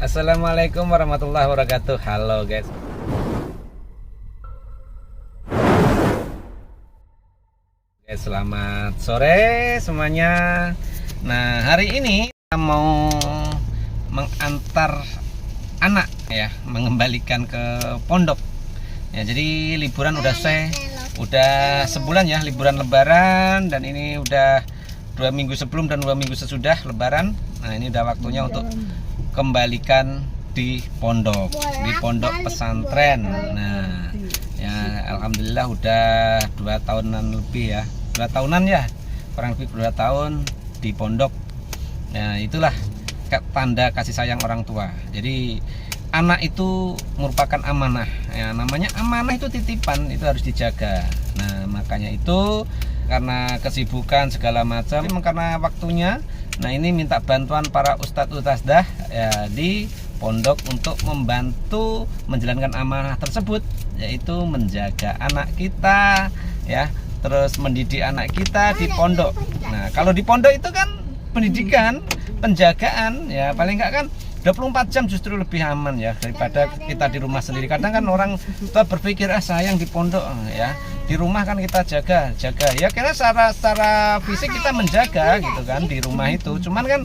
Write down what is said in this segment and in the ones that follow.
Assalamualaikum warahmatullahi wabarakatuh. Halo guys. Selamat sore semuanya. Nah, hari ini kita mau mengantar anak ya, mengembalikan ke pondok. Ya, jadi liburan udah selesai. Udah sebulan ya liburan lebaran, dan ini udah 2 minggu sebelum dan 2 minggu sesudah lebaran. Nah, ini udah waktunya untuk kembalikan di pondok pesantren. Nah, ya alhamdulillah udah 2 tahunan lebih ya. 2 tahunan ya, kurang lebih 2 tahun di pondok. Nah, itulah tanda kasih sayang orang tua. Jadi anak itu merupakan amanah ya, namanya amanah itu titipan, itu harus dijaga. Nah, makanya itu karena kesibukan segala macam, karena waktunya, nah ini minta bantuan para ustadz ustadzah ya di pondok untuk membantu menjalankan amanah tersebut, yaitu menjaga anak kita ya, terus mendidik anak kita di pondok. Nah, kalau di pondok itu kan pendidikan, penjagaan ya, paling enggak kan 24 jam justru lebih aman ya daripada kita di rumah sendiri. Kadang kan orang tua berpikir sayang di pondok ya, di rumah kan kita jaga ya, karena secara fisik kita menjaga gitu kan di rumah itu. Cuman kan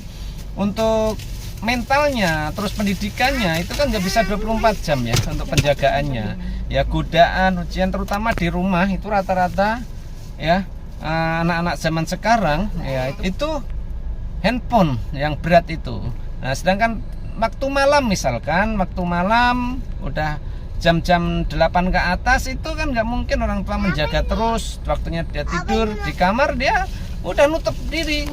untuk mentalnya terus pendidikannya itu kan nggak bisa 24 jam ya untuk penjagaannya ya. Godaan ujian terutama di rumah itu rata-rata ya, anak-anak zaman sekarang ya itu handphone yang berat itu. Nah, sedangkan waktu malam, misalkan waktu malam udah jam-jam 8 ke atas, itu kan nggak mungkin orang tua menjaga terus. Waktunya dia tidur di kamar, dia udah menutup diri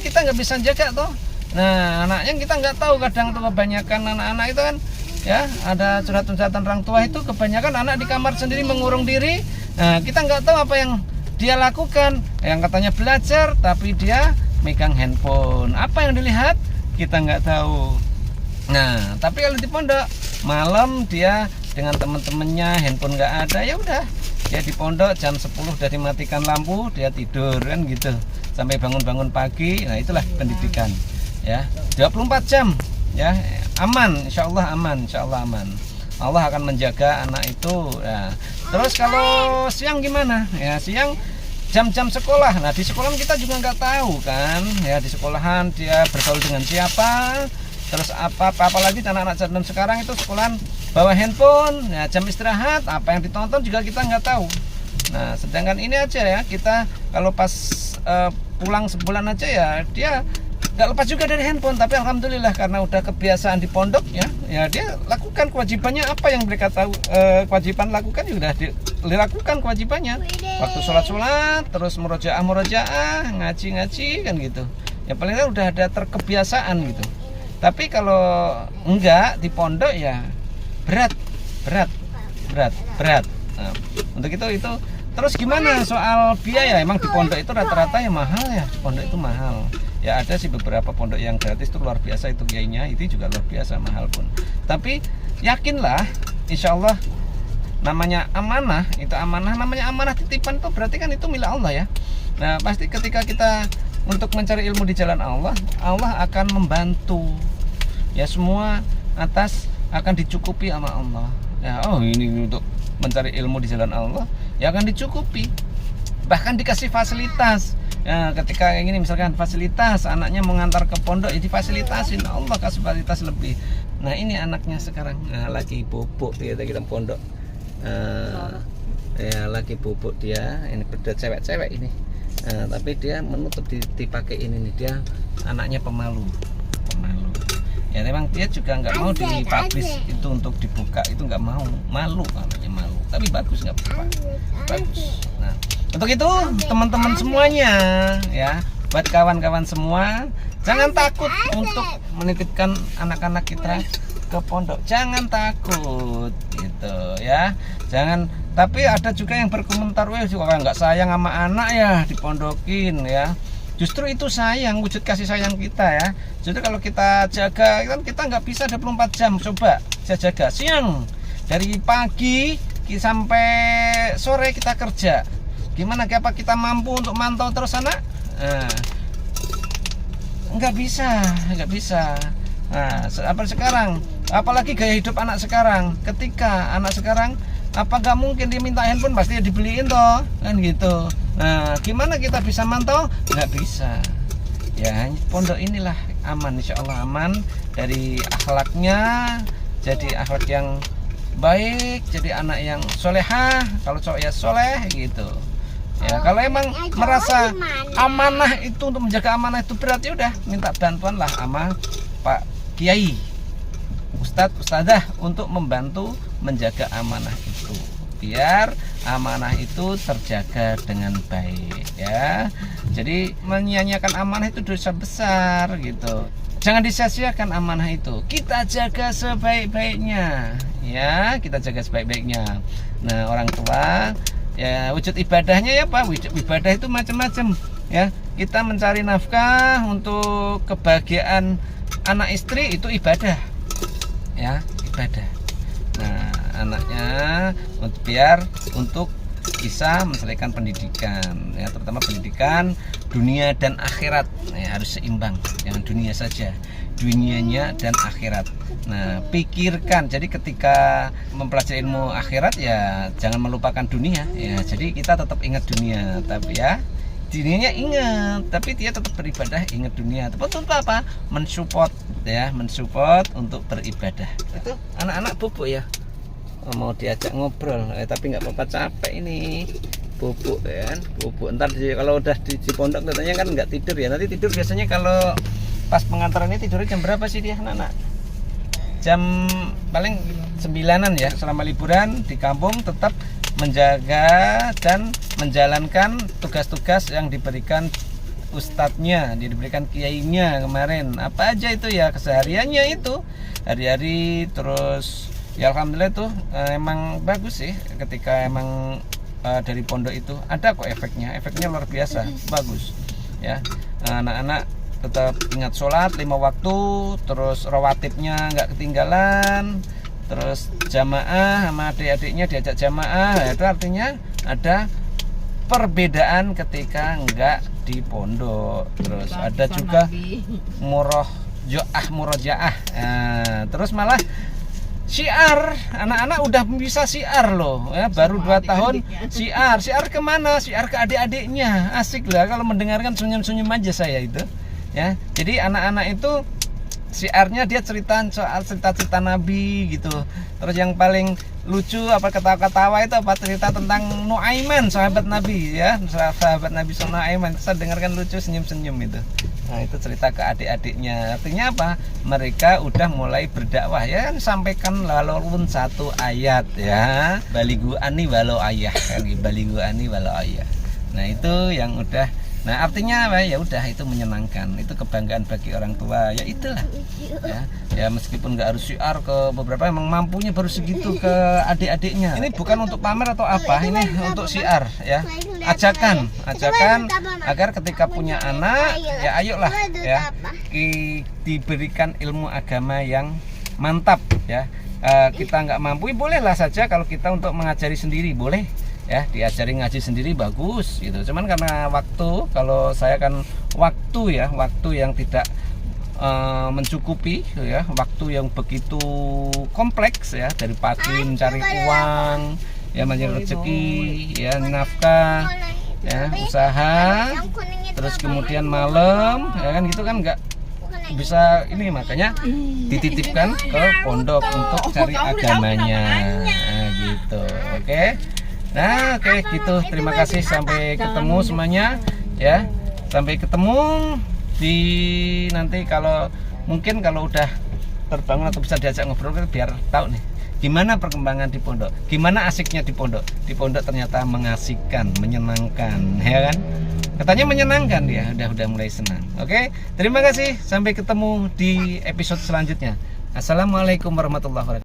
kita nggak bisa jaga tuh. Nah, anaknya kita nggak tahu, kadang tuh kebanyakan anak-anak itu kan ya, ada curhatan-curhatan orang tua itu kebanyakan anak di kamar sendiri mengurung diri. Nah, kita nggak tahu apa yang dia lakukan, yang katanya belajar tapi dia megang handphone. Apa yang dilihat kita nggak tahu. Nah, tapi kalau di pondok malam dia dengan teman-temannya, handphone nggak ada, ya udah dia di pondok jam 10 udah dimatikan lampu, dia tidur kan gitu sampai bangun-bangun pagi. Nah, itulah pendidikan ya, 24 jam ya, aman, insyaallah aman, insyaallah aman. Allah akan menjaga anak itu ya. Terus kalau siang gimana ya? Siang jam-jam sekolah. Nah, di sekolah kita juga nggak tahu kan ya, di sekolahan dia bergaul dengan siapa, terus apalagi anak-anak zaman sekarang itu sekolahan bawa handphone ya, jam istirahat apa yang ditonton juga kita nggak tahu. Nah, sedangkan ini aja ya, kita kalau pas pulang sebulan aja ya, dia nggak lepas juga dari handphone. Tapi alhamdulillah karena udah kebiasaan di pondok ya, dia lakukan kewajibannya, apa yang mereka tahu kewajiban lakukan juga dilakukan kewajibannya. Waktu sholat terus murojaah ngaji kan gitu ya, paling udah ada terkebiasaan gitu. Tapi kalau enggak di pondok ya berat. Nah, untuk itu terus gimana soal biaya? Emang di pondok itu rata-rata ya mahal ya, di pondok itu mahal ya. Ada sih beberapa pondok yang gratis itu luar biasa, itu biayanya itu juga luar biasa mahal pun. Tapi yakinlah, insya Allah namanya amanah, itu amanah, namanya amanah titipan itu berarti kan itu milik Allah ya. Nah, pasti ketika kita untuk mencari ilmu di jalan Allah, Allah akan membantu ya, semua atas akan dicukupi sama Allah ya. Oh, ini untuk mencari ilmu di jalan Allah ya akan dicukupi, bahkan dikasih fasilitas ya. Ketika yang ini misalkan fasilitas anaknya mengantar ke pondok ya difasilitasin, Allah kasih fasilitas lebih. Nah, ini anaknya sekarang lagi bubuk dia di dalam pondok ya, lagi bubuk dia. Ini beda cewek-cewek ini tapi dia menutup dipakai ini nih, dia anaknya pemalu ya. Memang dia juga nggak mau dipublish itu untuk dibuka, itu nggak mau, malu anaknya, malu. Tapi bagus, nggak apa-apa, bagus. Nah, untuk itu teman-teman semuanya ya, buat kawan-kawan semua, jangan takut untuk menitipkan anak-anak kita ke pondok, jangan takut gitu ya, jangan. Tapi ada juga yang berkomentar, wah juga nggak sayang sama anak ya dipondokin ya. Justru itu sayang, wujud kasih sayang kita ya. Jadi kalau kita jaga kan, kita nggak bisa 24 jam. Coba saya jaga siang, dari pagi sampai sore kita kerja. Gimana, apa kita mampu untuk mantau terus anak? Nggak bisa. Nah, apalagi gaya hidup anak sekarang. Ketika anak sekarang apa nggak mungkin dia minta handphone pasti dibeliin toh, kan gitu. Nah, gimana kita bisa mantau? Nggak bisa. Ya, pondok inilah aman, insya Allah aman dari akhlaknya, jadi akhlak yang baik, jadi anak yang solehah, kalau cowok ya soleh gitu. Ya, kalau emang merasa amanah itu untuk menjaga amanah itu berat, ya udah minta bantuan lah sama Pak Kiai, Ustadz, Ustadzah untuk membantu menjaga amanah itu, biar amanah itu terjaga dengan baik ya. Jadi menyia-nyiakan amanah itu dosa besar gitu. Jangan disia-siakan amanah itu. Kita jaga sebaik-baiknya ya, kita jaga sebaik-baiknya. Nah, orang tua ya wujud ibadahnya ya Pak, wujud ibadah itu macam-macam ya. Kita mencari nafkah untuk kebahagiaan anak istri itu ibadah ya, ibadah. Nah, anaknya biar untuk bisa menyelesaikan pendidikan ya, terutama pendidikan dunia dan akhirat ya, harus seimbang, jangan dunia saja, dunianya dan akhirat. Nah, pikirkan, jadi ketika mempelajari ilmu akhirat ya jangan melupakan dunia ya, jadi kita tetap ingat dunia, tapi ya dunianya ingat, tapi dia tetap beribadah, ingat dunia. Untuk apa? Mensupport ya, mensupport untuk beribadah. Itu anak-anak bubuk ya, mau diajak ngobrol, tapi nggak apa-apa, capek ini bubuk ya kan, bubuk. Ntar kalau udah di pondok katanya kan nggak tidur ya, nanti tidur biasanya kalau pas pengantarannya tidurnya jam berapa sih dia anak-anak? Jam paling 9-an ya. Selama liburan di kampung tetap menjaga dan menjalankan tugas-tugas yang diberikan ustadznya, diberikan kiainya kemarin, apa aja itu ya, kesehariannya itu hari-hari. Terus ya alhamdulillah tuh emang bagus sih, ketika emang dari pondok itu ada kok efeknya luar biasa bagus ya. Anak-anak tetap ingat sholat 5 waktu, terus rawatibnya nggak ketinggalan, terus jamaah sama adik-adiknya diajak jamaah. Itu artinya ada perbedaan ketika nggak di pondok. Terus ada juga murojaah. Nah, terus malah syiar, anak-anak udah bisa syiar loh ya, baru 2 tahun syiar kemana? Syiar ke adik-adiknya, asik lah kalau mendengarkan, senyum-senyum aja saya itu ya. Jadi anak-anak itu syiarnya dia cerita soal cerita-cerita Nabi gitu. Terus yang paling lucu apa, ketawa-ketawa itu apa, cerita tentang Nuaiman, sahabat Nabi ya, sahabat Nabi Nuaiman. Saya dengarkan lucu, senyum-senyum itu. Nah, itu cerita ke adik-adiknya. Artinya apa? Mereka udah mulai berdakwah ya, sampaikan walaupun 1 ayat ya. Balighu ani walau ayah, balighu ani walau ayah. Nah, itu yang udah. Nah, artinya apa? Ya udah, itu menyenangkan, itu kebanggaan bagi orang tua. Ya itulah. Ya meskipun nggak harus syiar ke beberapa, emang mampunya baru segitu ke adik-adiknya. Ini bukan untuk pamer atau apa, ini untuk syiar ya. Ajakan agar ketika punya anak ya ayolah ya, diberikan ilmu agama yang mantap ya. Kita nggak mampu, bolehlah saja kalau kita untuk mengajari sendiri boleh ya, diajari ngaji sendiri bagus gitu. Cuman karena waktu, kalau saya kan waktu yang tidak mencukupi ya, waktu yang begitu kompleks ya, dari pagi mencari uang ya, mencari rezeki ya, nafkah ya, usaha, terus kemudian malam ya kan, gitu kan nggak bisa ini, makanya dititipkan ke pondok untuk cari agamanya. Nah, gitu. Oke. Nah, oke gitu. Terima kasih, sampai ketemu semuanya ya. Sampai ketemu di nanti, kalau mungkin kalau udah terbangun atau bisa diajak ngobrol, biar tahu nih gimana perkembangan di pondok, gimana asiknya di pondok. Di pondok ternyata mengasihkan, menyenangkan ya kan. Katanya menyenangkan, dia udah mulai senang. Oke, terima kasih, sampai ketemu di episode selanjutnya. Assalamualaikum warahmatullahi wabarakatuh.